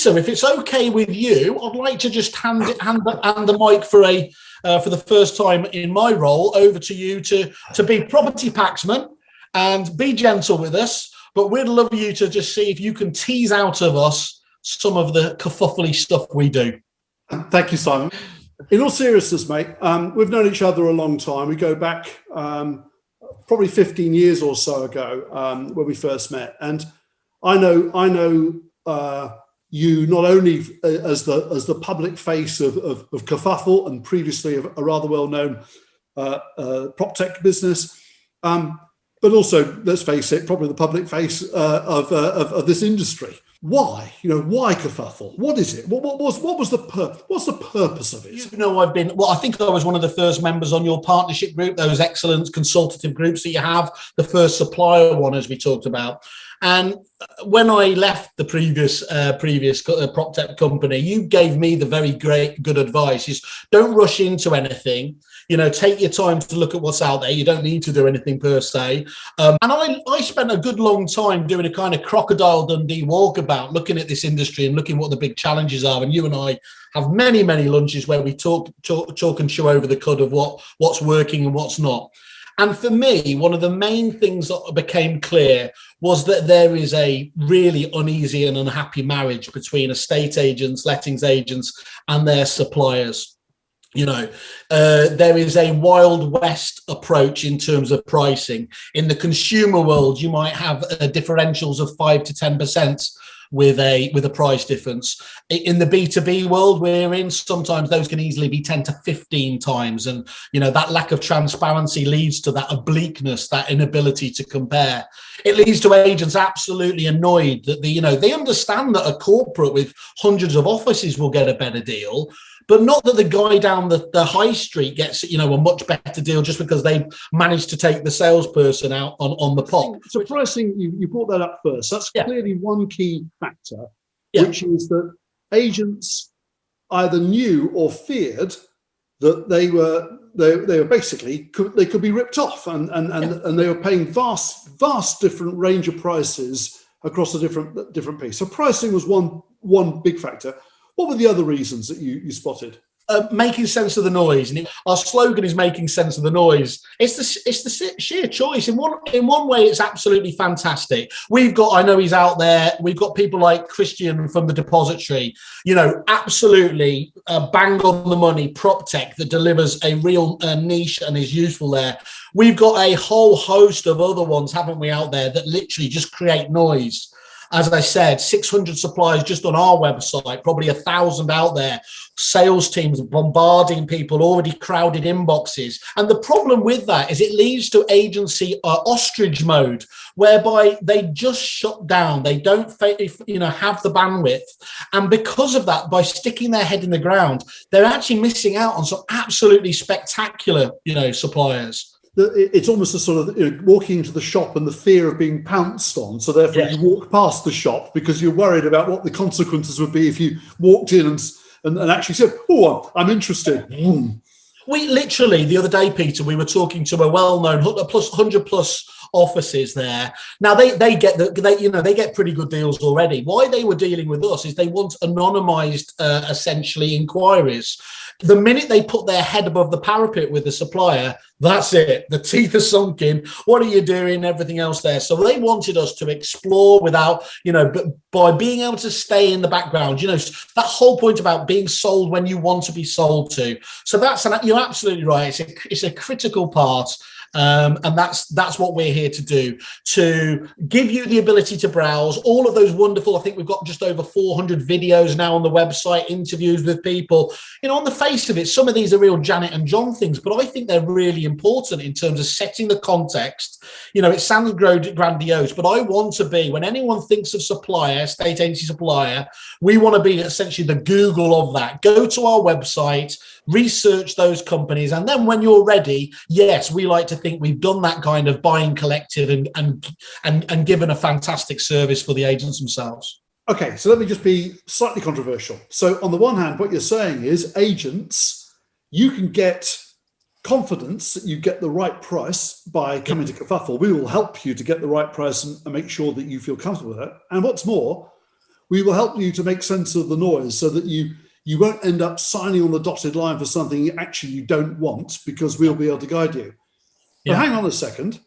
Peter, if it's okay with you, I'd like to just hand the mic for the first time in my role over to you to be property packsman and be gentle with us. But we'd love you to just see if you can tease out of us some of the kerfuffle stuff we do. Thank you, Simon. In all seriousness, mate, we've known each other a long time. We go back probably 15 years or so ago when we first met. And I know you not only as the public face of Kerfuffle and previously of a rather well-known prop tech business, but also, let's face it, probably the public face of this industry. Why? Why Kerfuffle? What is it? What's the purpose of it? I think I was one of the first members on your partnership group, those excellent consultative groups that you have, the first supplier one, as we talked about. And when I left the previous prop tech company, you gave me the very good advice: is don't rush into anything. Take your time to look at what's out there. You don't need to do anything per se. And I spent a good long time doing a kind of crocodile Dundee walkabout, looking at this industry and looking what the big challenges are. And you and I have many, many lunches where we talk and chew over the cud of what's working and what's not. And for me, one of the main things that became clear was that there is a really uneasy and unhappy marriage between estate agents, lettings agents, and their suppliers. There is a Wild West approach in terms of pricing. In the consumer world, you might have differentials of 5 to 10% with a price difference. In the B2B world we're in, sometimes those can easily be 10 to 15 times. And, that lack of transparency leads to that obliqueness, that inability to compare. It leads to agents absolutely annoyed that they understand that a corporate with hundreds of offices will get a better deal, but not that the guy down the high street gets, a much better deal just because they've managed to take the salesperson out on the pop. So pricing, you brought that up first. That's clearly one key factor, which is that agents either knew or feared that they were basically they could be ripped off, and they were paying vast different range of prices across a different piece. So pricing was one big factor. What were the other reasons that you spotted? Making sense of the noise, and our slogan is making sense of the noise. It's the sheer choice. In one way, it's absolutely fantastic. I know he's out there. We've got people like Christian from the Depository. Absolutely bang on the money prop tech that delivers a real niche and is useful there. We've got a whole host of other ones, haven't we, out there that literally just create noise. As I said, 600 suppliers just on our website, probably 1,000 out there, sales teams bombarding people, already crowded inboxes. And the problem with that is it leads to agency ostrich mode, whereby they just shut down. They don't have the bandwidth. And because of that, by sticking their head in the ground, they're actually missing out on some absolutely spectacular, suppliers. It's almost a sort of walking into the shop and the fear of being pounced on. So therefore you walk past the shop because you're worried about what the consequences would be if you walked in and actually said, "Oh, I'm interested." We literally, the other day, Peter, we were talking to a well-known 100 plus offices there. Now they get pretty good deals already. Why they were dealing with us is they want anonymized, essentially, inquiries. The minute they put their head above the parapet with the supplier, that's it. The teeth are sunk in. What are you doing? Everything else there. So they wanted us to explore without, but by being able to stay in the background, that whole point about being sold when you want to be sold to. So you're absolutely right. It's a critical part. And that's what we're here to do, to give you the ability to browse all of those wonderful, I think we've got just over 400 videos now on the website, interviews with people. On the face of it, some of these are real Janet and John things, but I think they're really important in terms of setting the context. It sounds grandiose, but I want to be, when anyone thinks of supplier, state agency supplier, we want to be essentially the Google of that. Go to our website, research those companies, and then when you're ready, yes, we like to think we've done that kind of buying collective and given a fantastic service for the agents themselves. Okay, so let me just be slightly controversial. So on the one hand, what you're saying is agents, you can get confidence that you get the right price by coming to Kerfuffle. We will help you to get the right price and make sure that you feel comfortable with it. And what's more, we will help you to make sense of the noise so that you won't end up signing on the dotted line for something actually you don't want, because we'll be able to guide you. But hang on a second.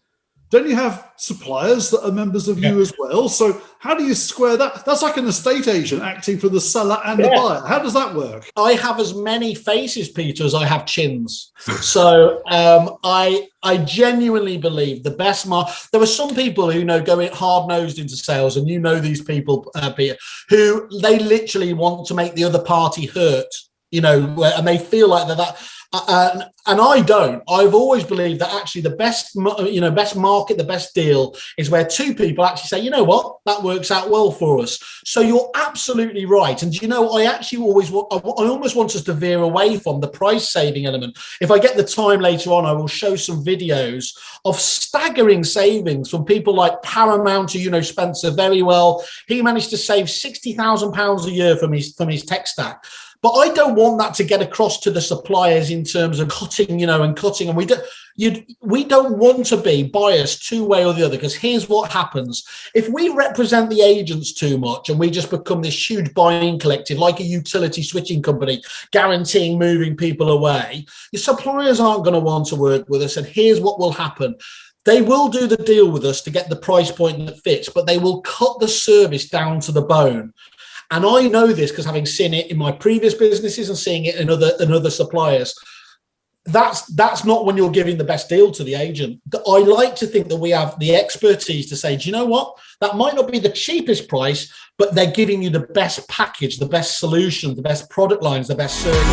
Don't you have suppliers that are members of you as well? So how do you square that? That's like an estate agent acting for the seller and the buyer. How does that work? I have as many faces, Peter, as I have chins. So I genuinely believe the best there are some people who go hard-nosed into sales, and these people, Peter, who they literally want to make the other party hurt, and they feel like that. And I don't. I've always believed that actually the best market, the best deal is where two people actually say, you know what, that works out well for us. So you're absolutely right. And I actually I almost want us to veer away from the price saving element. If I get the time later on, I will show some videos of staggering savings from people like Paramount, who Spencer very well. He managed to save £60,000 a year from his tech stack. But I don't want that to get across to the suppliers in terms of cutting, and cutting. And we don't want to be biased two way or the other, because here's what happens. If we represent the agents too much and we just become this huge buying collective, like a utility switching company, guaranteeing moving people away, your suppliers aren't going to want to work with us. And here's what will happen. They will do the deal with us to get the price point that fits, but they will cut the service down to the bone. And I know this because having seen it in my previous businesses and seeing it in other suppliers. That's not when you're giving the best deal to the agent. I like to think that we have the expertise to say, do you know what? That might not be the cheapest price, but they're giving you the best package, the best solution, the best product lines, the best service.